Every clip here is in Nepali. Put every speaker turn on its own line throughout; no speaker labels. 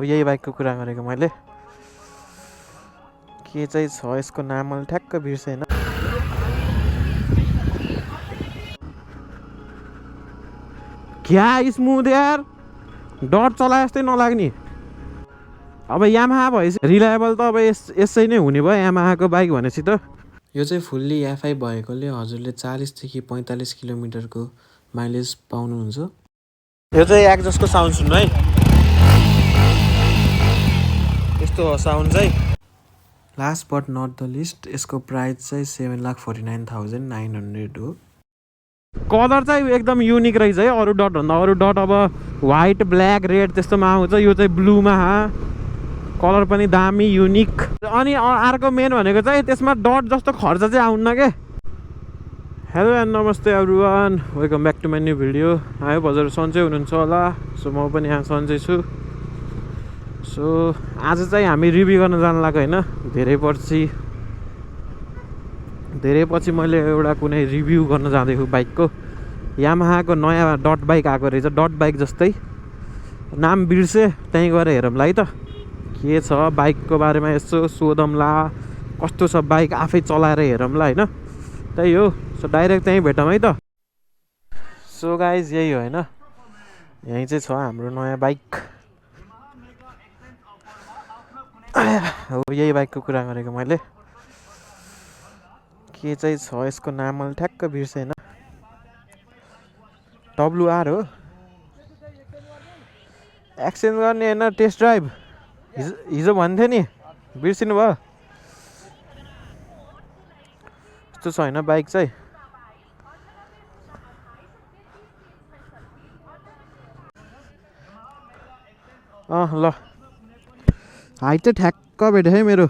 यही बाइकको कुरा गरेको मैले। के चाहिँ छ यसको नाम मैले ठ्याक्क बिर्सेन। क्या स्मुथ यार, डट चलाए जस्तै नलाग्ने। अब यामाहा भएपछि रिलायबल त अब यसै नै हुने भयो यामाहाको बाइक भनेपछि त। यो चाहिँ फुल्ली एफआई भएकोले हजुरले 40 देखि 45 किलोमिटरको माइलेज पाउनुहुन्छ। यो चाहिँ एक्जस्टको साउन्ड सुन्नु है, यस्तो हो साउन्ड चाहिँ। Last but not the least, यसको प्राइस चाहिँ 7,49,900 हो। कलर चाहिँ एकदम युनिक रहेछ है, अरू डटभन्दा। अरू डट अब व्हाइट ब्ल्याक रेड त्यस्तोमा आउँछ, यो चाहिँ ब्लूमा। कलर पनि दामी युनिक। अनि अर्को मेन भनेको चाहिँ त्यसमा डट जस्तो खर्च चाहिँ आउन्न के। हेलो एन्ड नमस्ते everyone, welcome back to my new video. आयो हजुर सन्चै हुनुहुन्छ होला। सो म पनि यहाँ सन्चै छु। सो आज चाहिँ हामी रिभ्यू गर्न जानु लाग्यो होइन। धेरै पछि मैले एउटा कुनै रिभ्यू गर्न जाँदैछु बाइकको। यामाहाको नयाँ डट बाइक आएको रहेछ, डट बाइक जस्तै। नाम बिर्से, त्यहीँ गएर हेरौँला है त के छ बाइकको बारेमा। यसो सोधौँला कस्तो छ बाइक, आफै चलाएर हेरौँला होइन। त्यही हो। सो डाइरेक्ट त्यहीँ भेटौँ है त। सो गाइज यही हो होइन, यहीँ चाहिँ छ हाम्रो नयाँ बाइक। हो यही बाइकको कुरा गरेको मैले। के चाहिँ छ यसको नाम मैले ठ्याक्क बिर्सेन। WR हो। एक्सचेन्ज गर्ने होइन, टेस्ट ड्राइभ हिजो भन्थ्यो नि, बिर्सिनु भयो। यस्तो छ होइन बाइक चाहिँ। ल हाइट चाहिँ ठ्याक्क भेट्यो है मेरो।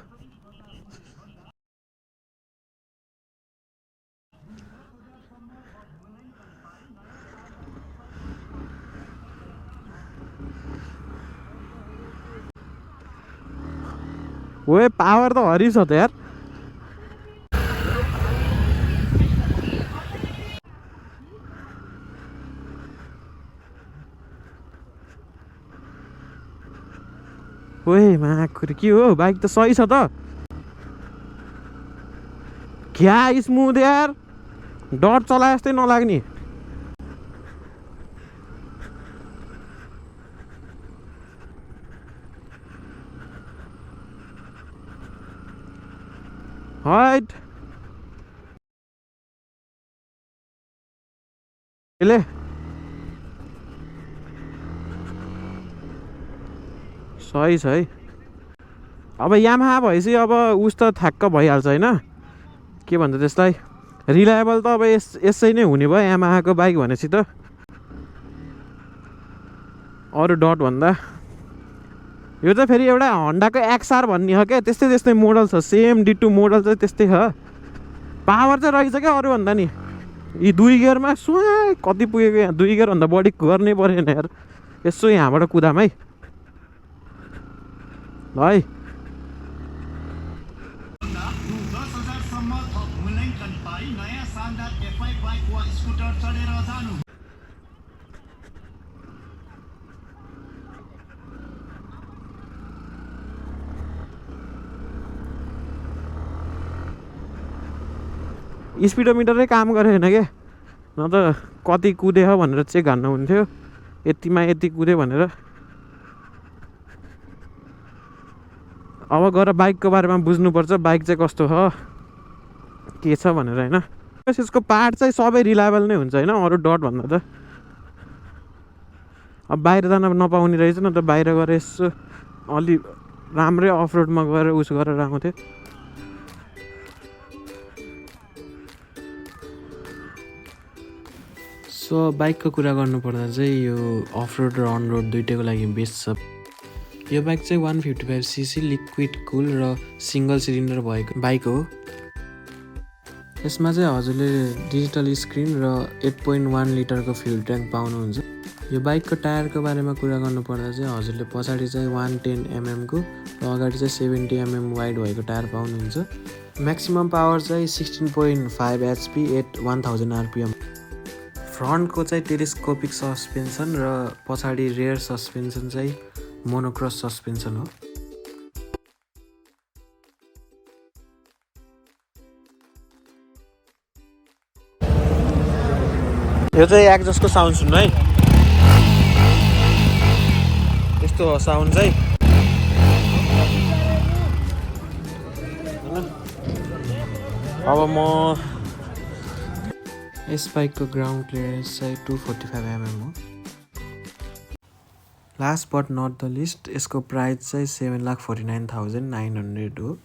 ओए पावर त हरि छ त यार। ओए माकुर के हो, बाइक त सही छ त। क्या स्मुथ यार, डट चलाए जस्तै नलाग्ने। हाइट ले सही छ है। अब यामाहा भएपछि अब उस त ठ्याक्क भइहाल्छ होइन। के भन्छ त्यसलाई, रिलायबल त अब यसै नै हुने भयो यामाहाको बाइक भनेपछि त। अरू डट भन्दा यो चाहिँ फेरि एउटा होन्डाको XR भन्ने हो क्या, त्यस्तै मोडल छ। सेम डिटो मोडल चाहिँ त्यस्तै छ। पावर चाहिँ रहेछ क्या अरूभन्दा नि। यी 2 गियरमा सुहाँ कति पुगेको यहाँ। 2 गियरभन्दा बढी गर्नै परेन यार। यसो यहाँबाट कुदाम है। ल है स्पिडोमिटरै काम गरेन क्या, न त कति कुदे हो भनेर चेक हान्न हुन्थ्यो। यतिमा यति कुद्यो भनेर। अब गएर बाइकको बारेमा बुझ्नुपर्छ, बाइक चाहिँ कस्तो हो के छ भनेर होइन। यसको पार्ट चाहिँ सबै रिलायबल नै हुन्छ होइन, अरू डट भन्दा त। अब बाहिर जान नपाउने रहेछ न त, बाहिर गएर यसो अलि राम्रै अफरोडमा गएर उस गरेर आउँथ्यो। सो बाइकको कुरा गर्नुपर्दा चाहिँ यो अफरोड र अनरोड दुइटैको लागि बेस्ट छ। यो बाइक चाहिँ 155cc लिक्विड कुल र सिङ्गल सिलिन्डर भएको बाइक हो। यसमा चाहिँ हजुरले डिजिटल स्क्रिन र 8.1 लिटरको फ्युल ट्याङ्क पाउनुहुन्छ। यो बाइकको टायरको बारेमा कुरा गर्नुपर्दा चाहिँ हजुरले पछाडि चाहिँ 110 mm को र अगाडि चाहिँ 70 mm वाइड भएको टायर पाउनुहुन्छ। म्याक्सिमम पावर चाहिँ 16.5 HP एट 1000 RPM। फ्रन्टको चाहिँ टेलिस्कोपिक सस्पेन्सन र पछाडि रेयर सस्पेन्सन चाहिँ मोनोक्रॉस सस्पेन्सन हो। यो चाहिँ एक्जस्टको साउन्ड सुन्नु है, यस्तो हो साउन्ड चाहिँ। अब म यस बाइकको ग्राउन्ड क्लियरेन्स चाहिँ 245 mm हो। Last but not the least, यसको प्राइस चाहिँ 7,49,900 हो।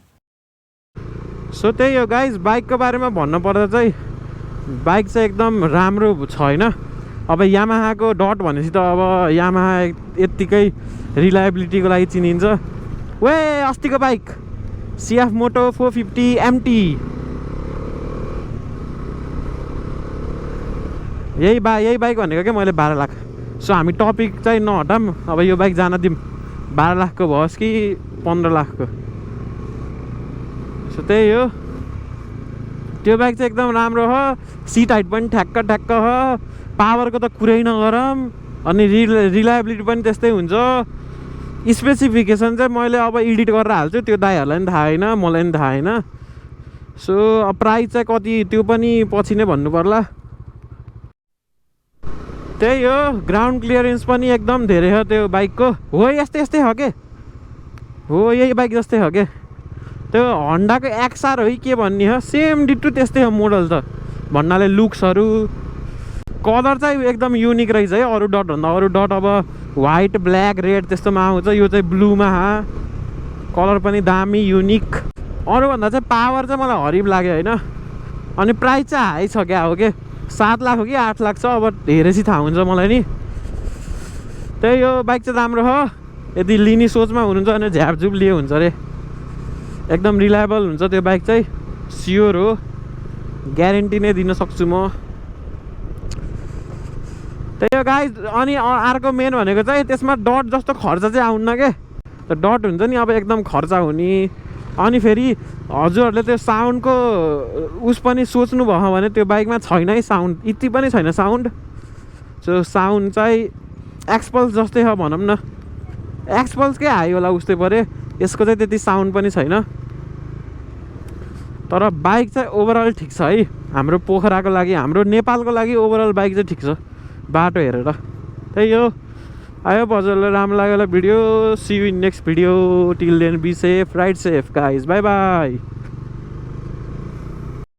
सो त्यही हो गाइज, बाइकको बारेमा भन्नुपर्दा चाहिँ बाइक चाहिँ एकदम राम्रो छैन। अब यामाहाको डट भनेपछि त अब यामाहा यत्तिकै रिलायबिलिटीको लागि चिनिन्छ। वे अस्तिको बाइक CF मोटो 450 MT, यही बाइक भनेको क्या मैले 12 लाख। सो हामी टपिक चाहिँ नहटाम, अब यो बाइक जान दिउँ। 12 लाखको भओस् कि 15 लाखको। सो त्यही हो, त्यो बाइक चाहिँ एकदम राम्रो हो। सिट हाइट पनि ठ्याक्क ठ्याक्क हो, पावरको त कुरै नगरौँ, अनि रिलायबिलिटी पनि त्यस्तै हुन्छ। स्पेसिफिकेसन चाहिँ मैले अब एडिट गरेर हाल्छु, त्यो दाइहरूलाई पनि थाहा होइन, मलाई पनि थाहा होइन। सो प्राइस चाहिँ कति त्यो पनि पछि नै भन्नु पर्ला। त्यही हो, ग्राउन्ड क्लियरेन्स पनि एकदम धेरै हो त्यो बाइकको। हो यस्तै हो के, हो यही बाइक जस्तै हो के। त्यो होन्डाको XR हो के भन्ने हो, सेम डिटो त्यस्तै हो मोडल त भन्नाले। लुक्सहरू, कलर चाहिँ एकदम युनिक रहेछ है, अरू डटभन्दा। अरू डट अब व्हाइट ब्ल्याक रेड त्यस्तोमा आउँछ, यो चाहिँ ब्लूमा। कलर पनि दामी युनिक। अरूभन्दा चाहिँ पावर चाहिँ मलाई हरिब लाग्यो होइन। अनि प्राइस चाहिँ हाई छ क्या हो के, 7 लाख हो कि 8 लाख छ, अब हेरेपछि थाहा हुन्छ मलाई नि। त्यही हो, बाइक चाहिँ राम्रो हो। यदि लिने सोचमा हुनुहुन्छ भने झ्यापझुप लिए हुन्छ अरे, एकदम रिलायबल हुन्छ त्यो बाइक चाहिँ, स्योर हो, ग्यारेन्टी नै दिन सक्छु म। त्यही हो गाइज। अनि अर्को मेन भनेको चाहिँ त्यसमा डट जस्तो खर्च चाहिँ आउन्न के। त डट हुन्छ नि अब एकदम खर्च हुने। अनि फेरि हजुरहरूले त्यो साउन्डको उस पनि सोच्नुभयो भने त्यो बाइकमा छैन है साउन्ड, यति पनि छैन साउन्ड। सो साउन्ड चाहिँ एक्सपल्स जस्तै हो भनौँ न, एक्सपल्सकै हाई होला उस्तै पऱ्यो। यसको चाहिँ त्यति साउन्ड पनि छैन, तर बाइक चाहिँ ओभरअल ठिक छ है। हाम्रो पोखराको लागि, हाम्रो नेपालको लागि ओभरअल बाइक चाहिँ ठिक छ बाटो हेरेर। त्यही हो, आयो हजुरलाई राम्रो लाग्यो होला video. See you in next video, till then be safe, ride safe guys, bye by.